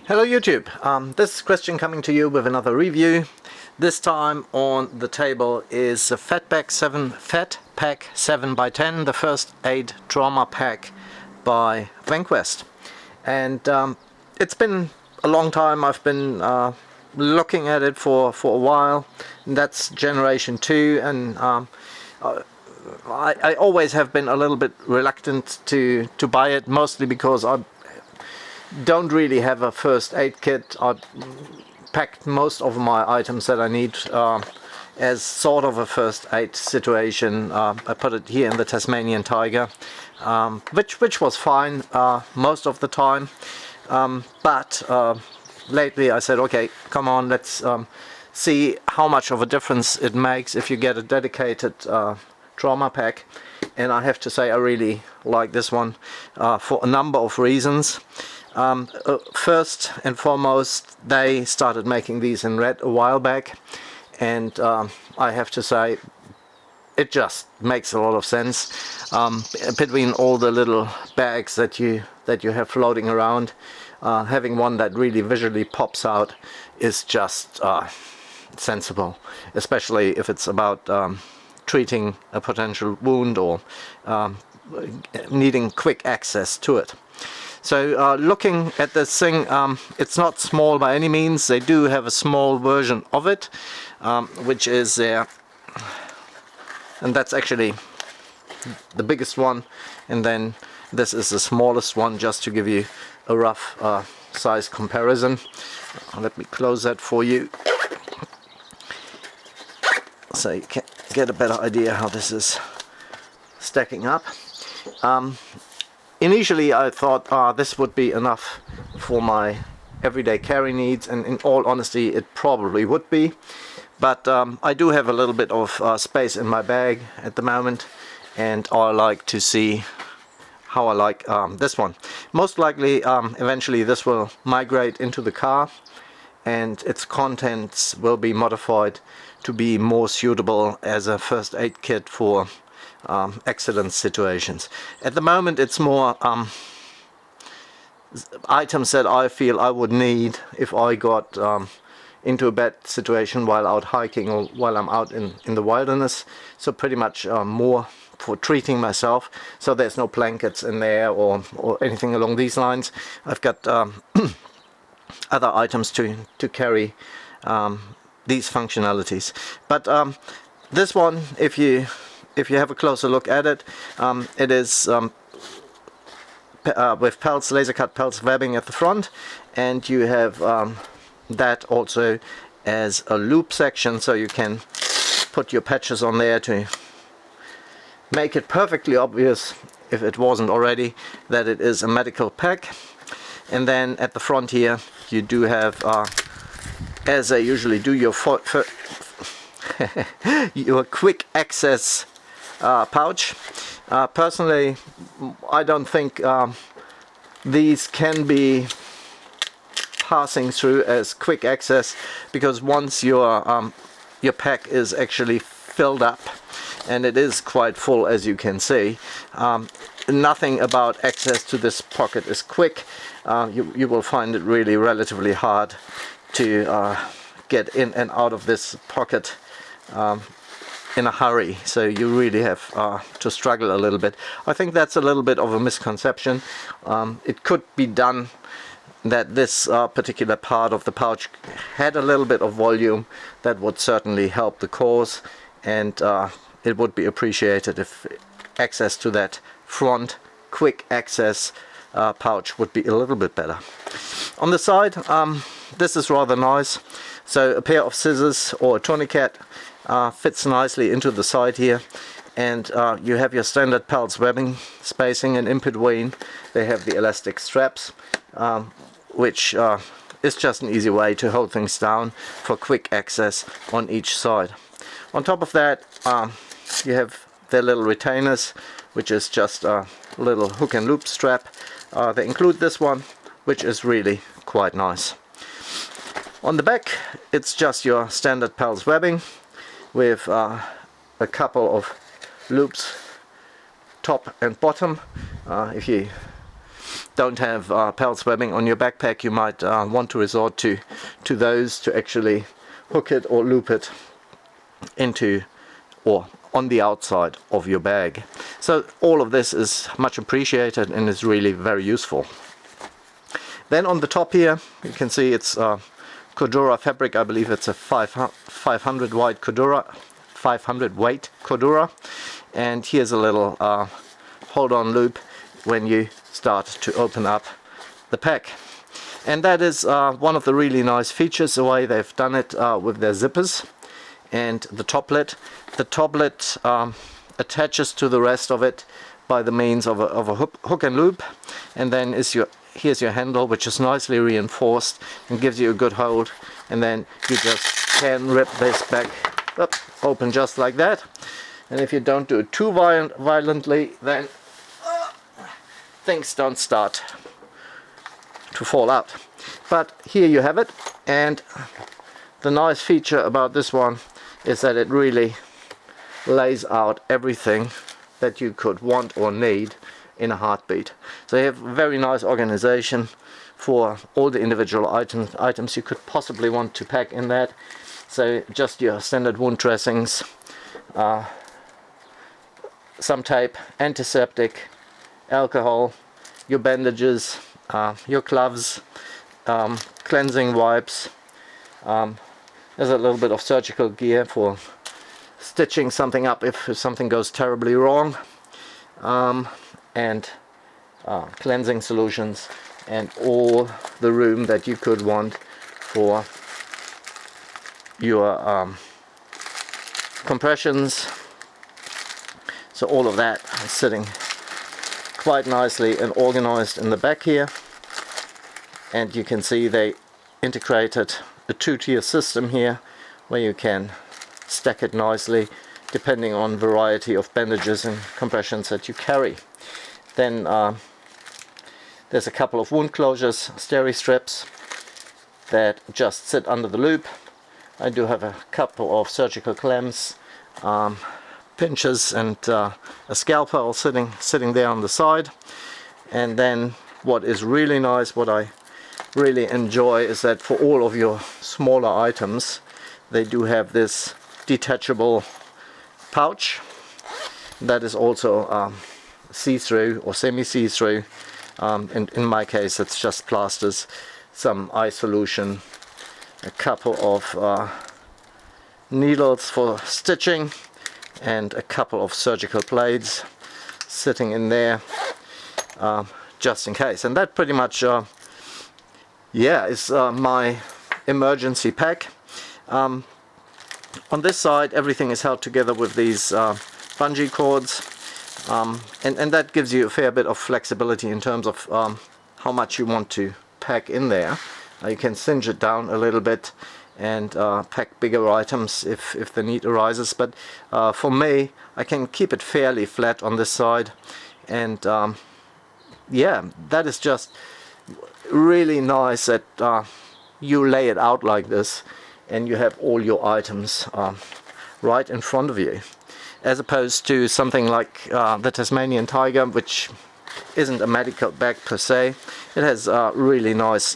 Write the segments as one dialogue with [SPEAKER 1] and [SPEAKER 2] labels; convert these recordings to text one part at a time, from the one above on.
[SPEAKER 1] Hello YouTube, this is Christian coming to you with another review. This time on the table is the FatPack 7x10, the first aid trauma pack by Vanquest. And it's been a long time. I've been looking at it for a while. And that's generation 2, and I always have been a little bit reluctant to buy it, mostly because I don't really have a first aid kit. I packed most of my items that I need as sort of a first aid situation. I put it here in the Tasmanian Tiger, which was fine most of the time, but lately I said, okay, come on, let's see how much of a difference it makes if you get a dedicated trauma pack. And I have to say I really like this one for a number of reasons. First and foremost, they started making these in red a while back, and I have to say it just makes a lot of sense. Between all the little bags that you have floating around, having one that really visually pops out is just sensible, especially if it's about treating a potential wound or needing quick access to it. So looking at this thing, it's not small by any means. They do have a small version of it, which is there, and that's actually the biggest one, and then this is the smallest one, just to give you a rough size comparison. Let me close that for you so you can get a better idea how this is stacking up. Initially I thought this would be enough for my everyday carry needs, and in all honesty it probably would be, but I do have a little bit of space in my bag at the moment, and I like to see how I like this one. Most likely eventually this will migrate into the car and its contents will be modified to be more suitable as a first aid kit for accident situations. At the moment it's more items that I feel I would need if I got into a bad situation while out hiking or while I'm out in the wilderness. So pretty much more for treating myself. So there's no blankets in there or anything along these lines. I've got other items to carry these functionalities. But this one, if you have a closer look at it, it is with pelts, laser cut pelts webbing at the front, and you have that also as a loop section, so you can put your patches on there to make it perfectly obvious, if it wasn't already, that it is a medical pack. And then at the front here you do have, as I usually do, your your quick access pouch. Personally, I don't think these can be passing through as quick access, because once your pack is actually filled up, and it is quite full as you can see, nothing about access to this pocket is quick. You will find it really relatively hard to get in and out of this pocket in a hurry, so you really have to struggle a little bit. I think that's a little bit of a misconception. It could be done that this particular part of the pouch had a little bit of volume. That would certainly help the cause, and it would be appreciated if access to that front quick access pouch would be a little bit better. On the side, this is rather nice. So a pair of scissors or a tourniquet fits nicely into the side here, and you have your standard pelts webbing spacing, and in between they have the elastic straps, which is just an easy way to hold things down for quick access on each side. On top of that, you have their little retainers, which is just a little hook and loop strap. They include this one, which is really quite nice. On the back it's just your standard pelts webbing with a couple of loops top and bottom. If you don't have pellet webbing on your backpack, you might want to resort to those to actually hook it or loop it into or on the outside of your bag. So all of this is much appreciated and is really very useful. Then on the top here you can see it's Cordura fabric. I believe it's a 500 weight Cordura, and here's a little hold on loop when you start to open up the pack. And that is one of the really nice features, the way they've done it with their zippers and the top lid. The top lid attaches to the rest of it by the means of a hook and loop, and then here's your handle, which is nicely reinforced and gives you a good hold, and then you just can rip this back up, open just like that. And if you don't do it too violently, then things don't start to fall out. But here you have it, and the nice feature about this one is that it really lays out everything that you could want or need in a heartbeat. So you have very nice organization for all the individual items you could possibly want to pack in that. So just your standard wound dressings, some tape, antiseptic, alcohol, your bandages, your gloves, cleansing wipes. There's a little bit of surgical gear for stitching something up if something goes terribly wrong, and cleansing solutions, and all the room that you could want for your compressions. So all of that is sitting quite nicely and organized in the back here, and you can see they integrated a two-tier system here where you can stack it nicely depending on variety of bandages and compressions that you carry. Then there's a couple of wound closures, steri strips that just sit under the loop. I do have a couple of surgical clamps, pinches, and a scalpel sitting there on the side. And then what is really nice, what I really enjoy, is that for all of your smaller items they do have this detachable pouch that is also see-through or semi-see-through. In my case it's just plasters, some eye solution, a couple of needles for stitching, and a couple of surgical blades sitting in there just in case. And that pretty much is my emergency pack. On this side everything is held together with these bungee cords, and that gives you a fair bit of flexibility in terms of how much you want to pack in there. You can cinch it down a little bit and pack bigger items if the need arises, but for me I can keep it fairly flat on this side, and that is just really nice that you lay it out like this and you have all your items right in front of you, as opposed to something like the Tasmanian Tiger, which isn't a medical bag per se. It has really nice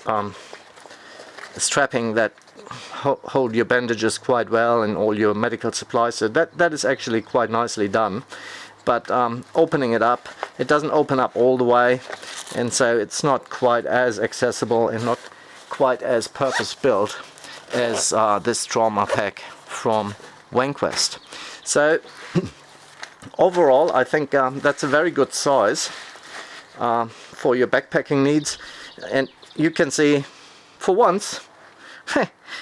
[SPEAKER 1] strapping that hold your bandages quite well and all your medical supplies, so that is actually quite nicely done. But opening it up, it doesn't open up all the way, and so it's not quite as accessible and not quite as purpose-built as this trauma pack from Vanquest. So overall I think that's a very good size for your backpacking needs. And you can see for once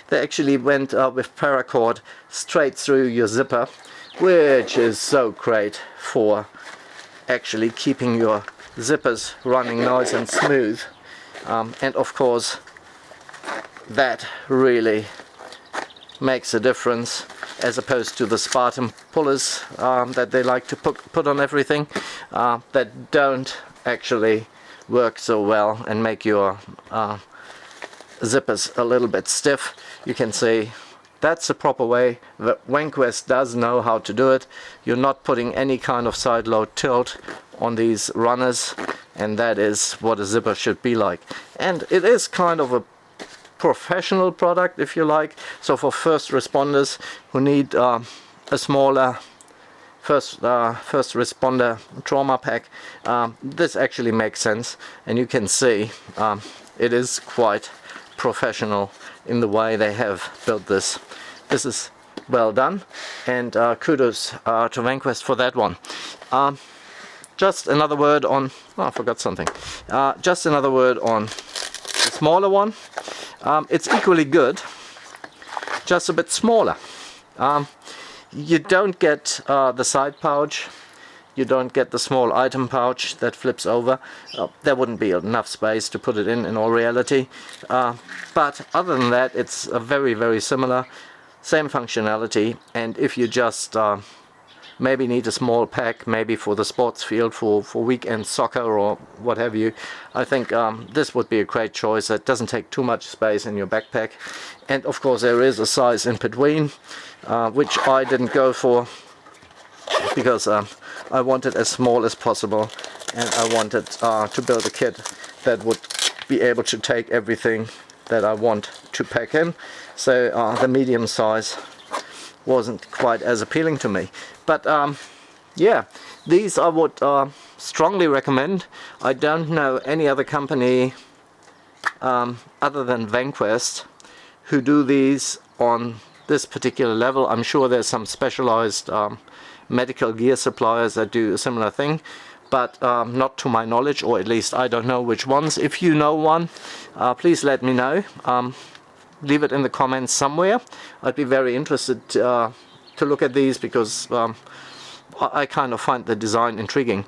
[SPEAKER 1] they actually went with paracord straight through your zipper, which is so great for actually keeping your zippers running nice and smooth. And of course that really makes a difference, as opposed to the Spartan pullers that they like to put on everything, that don't actually work so well and make your zippers a little bit stiff. You can see that's the proper way. The Vanquest does know how to do it. You're not putting any kind of side load tilt on these runners, and that is what a zipper should be like. And it is kind of a professional product, if you like, so for first responders who need a smaller first responder trauma pack, this actually makes sense, and you can see it is quite professional in the way they have built this. This is well done, and kudos to Vanquest for that one. Just another word on, oh, I forgot something. Just another word on the smaller one. It's equally good, just a bit smaller. You don't get the side pouch, you don't get the small item pouch that flips over. There wouldn't be enough space to put it in all reality. But other than that, it's a very similar, same functionality, and if you just maybe need a small pack, maybe for the sports field, for weekend soccer or what have you, I think this would be a great choice. It doesn't take too much space in your backpack, and of course there is a size in between, which I didn't go for because I wanted as small as possible, and I wanted to build a kit that would be able to take everything that I want to pack in. So the medium size wasn't quite as appealing to me. But yeah, these I would strongly recommend. I don't know any other company other than Vanquest who do these on this particular level. I'm sure there's some specialized medical gear suppliers that do a similar thing, but not to my knowledge, or at least I don't know which ones. If you know one, please let me know. Leave it in the comments somewhere. I'd be very interested to look at these, because I kind of find the design intriguing.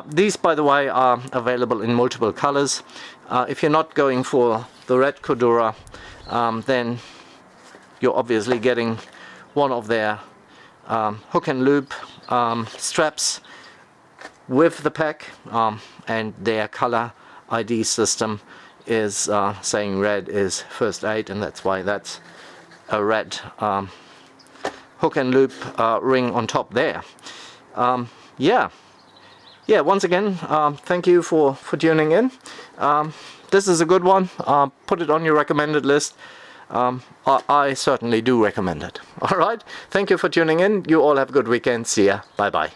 [SPEAKER 1] These, by the way, are available in multiple colors. If you're not going for the red Cordura, then you're obviously getting one of their hook and loop straps with the pack, and their color ID system is saying red is first aid, and that's why that's a red hook and loop ring on top there. Yeah, once again, thank you for tuning in. This is a good one. Put it on your recommended list. I certainly do recommend it. Alright, thank you for tuning in. You all have a good weekend. See ya. Bye bye.